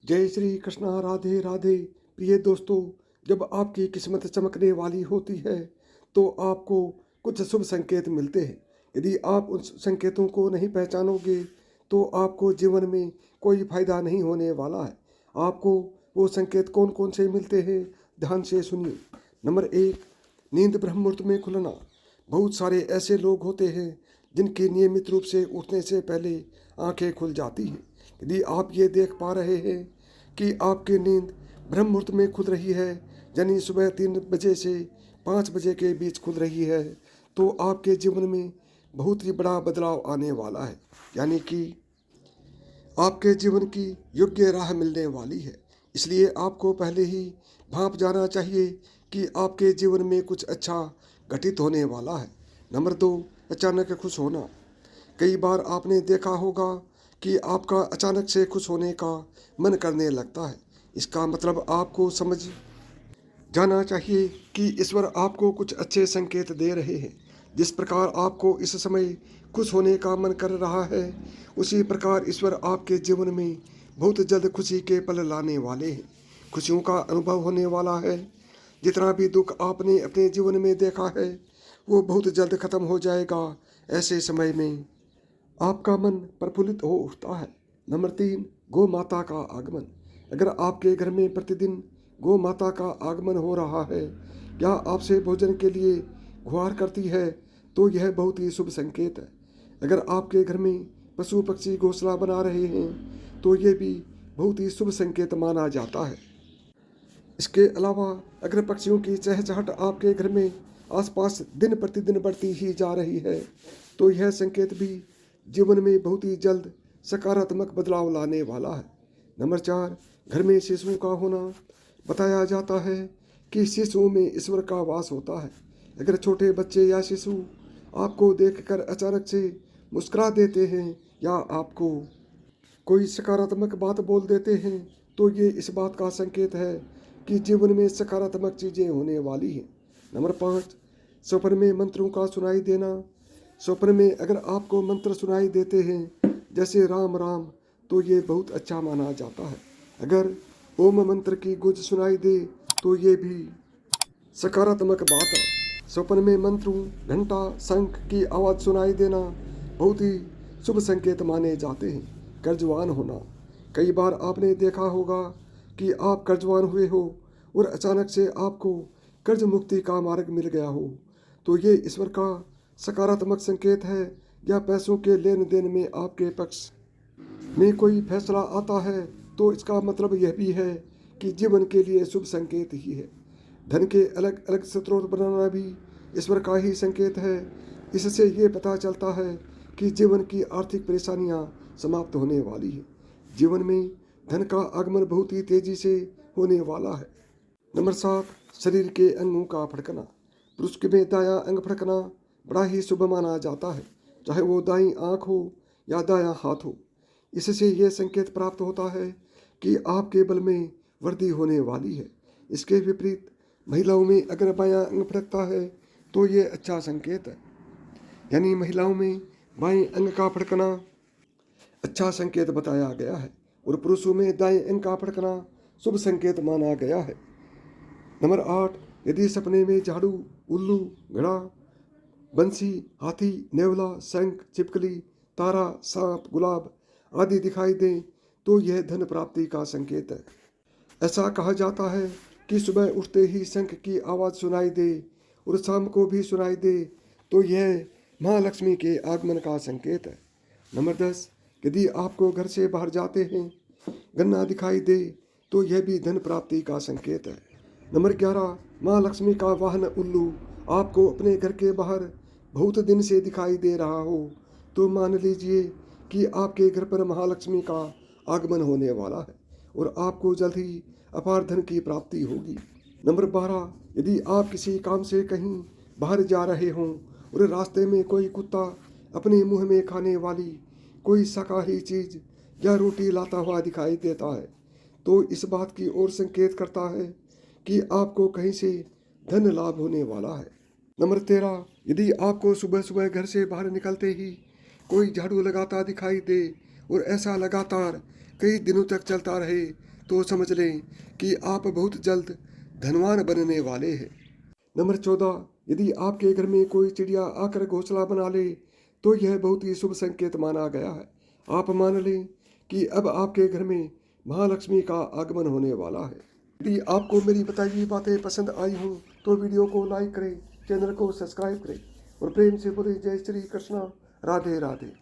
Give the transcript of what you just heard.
जय श्री कृष्णा, राधे राधे। प्रिय दोस्तों, जब आपकी किस्मत चमकने वाली होती है तो आपको कुछ शुभ संकेत मिलते हैं। यदि आप उन संकेतों को नहीं पहचानोगे तो आपको जीवन में कोई फायदा नहीं होने वाला है। आपको वो संकेत कौन कौन से मिलते हैं, ध्यान से सुनिए। नंबर 1, नींद ब्रह्म मुहूर्त में खुलना। बहुत सारे ऐसे लोग होते हैं जिनकी नियमित रूप से उठने से पहले आंखें खुल जाती हैं। यदि आप ये देख पा रहे हैं कि आपकी नींद ब्रह्म मुहूर्त में खुल रही है, यानी सुबह 3 बजे से 5 बजे के बीच खुल रही है, तो आपके जीवन में बहुत ही बड़ा बदलाव आने वाला है। यानी कि आपके जीवन की योग्य राह मिलने वाली है। इसलिए आपको पहले ही भांप जाना चाहिए कि आपके जीवन में कुछ अच्छा घटित होने वाला है। नंबर 2, अचानक खुश होना। कई बार आपने देखा होगा कि आपका अचानक से खुश होने का मन करने लगता है। इसका मतलब आपको समझ जाना चाहिए कि ईश्वर आपको कुछ अच्छे संकेत दे रहे हैं। जिस प्रकार आपको इस समय खुश होने का मन कर रहा है, उसी प्रकार ईश्वर आपके जीवन में बहुत जल्द खुशी के पल लाने वाले हैं। खुशियों का अनुभव होने वाला है। जितना भी दुख आपने अपने जीवन में देखा है वो बहुत जल्द खत्म हो जाएगा। ऐसे समय में आपका मन प्रफुल्लित हो उठता है। नंबर 3, गौ माता का आगमन। अगर आपके घर में प्रतिदिन गौ माता का आगमन हो रहा है या आपसे भोजन के लिए गुहार करती है तो यह बहुत ही शुभ संकेत है। अगर आपके घर में पशु पक्षी घोंसला बना रहे हैं तो ये भी बहुत ही शुभ संकेत माना जाता है। इसके अलावा अगर पक्षियों की चहचहाट आपके घर में आसपास दिन प्रतिदिन बढ़ती ही जा रही है तो यह संकेत भी जीवन में बहुत ही जल्द सकारात्मक बदलाव लाने वाला है। नंबर 4, घर में शिशुओं का होना। बताया जाता है कि शिशुओं में ईश्वर का वास होता है। अगर छोटे बच्चे या शिशु आपको देखकर अचानक से मुस्कुरा देते हैं या आपको कोई सकारात्मक बात बोल देते हैं तो ये इस बात का संकेत है कि जीवन में सकारात्मक चीज़ें होने वाली हैं। नंबर 5, स्वप्न में मंत्रों का सुनाई देना। स्वप्न में अगर आपको मंत्र सुनाई देते हैं जैसे राम राम तो ये बहुत अच्छा माना जाता है। अगर ओम मंत्र की गूंज सुनाई दे तो ये भी सकारात्मक बात है। स्वप्न में मंत्रों, घंटा, शंख की आवाज़ सुनाई देना बहुत ही शुभ संकेत माने जाते हैं। कर्जवान होना। कई बार आपने देखा होगा कि आप कर्जवान हुए हो और अचानक से आपको कर्ज मुक्ति का मार्ग मिल गया हो तो ये ईश्वर का सकारात्मक संकेत है। या पैसों के लेन देन में आपके पक्ष में कोई फैसला आता है तो इसका मतलब यह भी है कि जीवन के लिए शुभ संकेत ही है। धन के अलग अलग स्रोत बनाना भी ईश्वर का ही संकेत है। इससे ये पता चलता है कि जीवन की आर्थिक परेशानियां समाप्त होने वाली है। जीवन में धन का आगमन बहुत ही तेजी से होने वाला है। नंबर 7, शरीर के अंगों का फड़कना। पुरुष में दायां अंग फड़कना बड़ा ही शुभ माना जाता है, चाहे वो दाईं आंख हो या दायां हाथ हो। इससे यह संकेत प्राप्त होता है कि आपके बल में वृद्धि होने वाली है। इसके विपरीत महिलाओं में अगर बायां अंग फड़कता है तो ये अच्छा संकेत है। यानी महिलाओं में बाएं अंग का फड़कना अच्छा संकेत बताया गया है और पुरुषों में दाएं अंग का फड़कना शुभ संकेत माना गया है। नंबर 8, यदि सपने में झाड़ू, उल्लू, घड़ा, बंसी, हाथी, नेवला, शंख, छिपकली, तारा, सांप, गुलाब आदि दिखाई दें तो यह धन प्राप्ति का संकेत है। ऐसा कहा जाता है कि सुबह उठते ही शंख की आवाज़ सुनाई दे और शाम को भी सुनाई दे तो यह महालक्ष्मी के आगमन का संकेत है। नंबर 10, यदि आपको घर से बाहर जाते हैं गन्ना दिखाई दे तो यह भी धन प्राप्ति का संकेत है। नंबर 11, माँ लक्ष्मी का वाहन उल्लू आपको अपने घर के बाहर बहुत दिन से दिखाई दे रहा हो तो मान लीजिए कि आपके घर पर महालक्ष्मी का आगमन होने वाला है और आपको जल्द ही अपार धन की प्राप्ति होगी। नंबर 12, यदि आप किसी काम से कहीं बाहर जा रहे हों और रास्ते में कोई कुत्ता अपने मुंह में खाने वाली कोई शाकाहारी चीज़ या रोटी लाता हुआ दिखाई देता है तो इस बात की ओर संकेत करता है कि आपको कहीं से धन लाभ होने वाला है। नंबर 13, यदि आपको सुबह सुबह घर से बाहर निकलते ही कोई झाड़ू लगाता दिखाई दे और ऐसा लगातार कई दिनों तक चलता रहे तो समझ लें कि आप बहुत जल्द धनवान बनने वाले हैं। नंबर 14, यदि आपके घर में कोई चिड़िया आकर घोंसला बना ले तो यह बहुत ही शुभ संकेत माना गया है। आप मान लें कि अब आपके घर में महालक्ष्मी का आगमन होने वाला है। यदि आपको मेरी बताई हुई बातें पसंद आई हों तो वीडियो को लाइक करें, चैनल को सब्सक्राइब करें और प्रेम से बोले जय श्री कृष्णा, राधे राधे।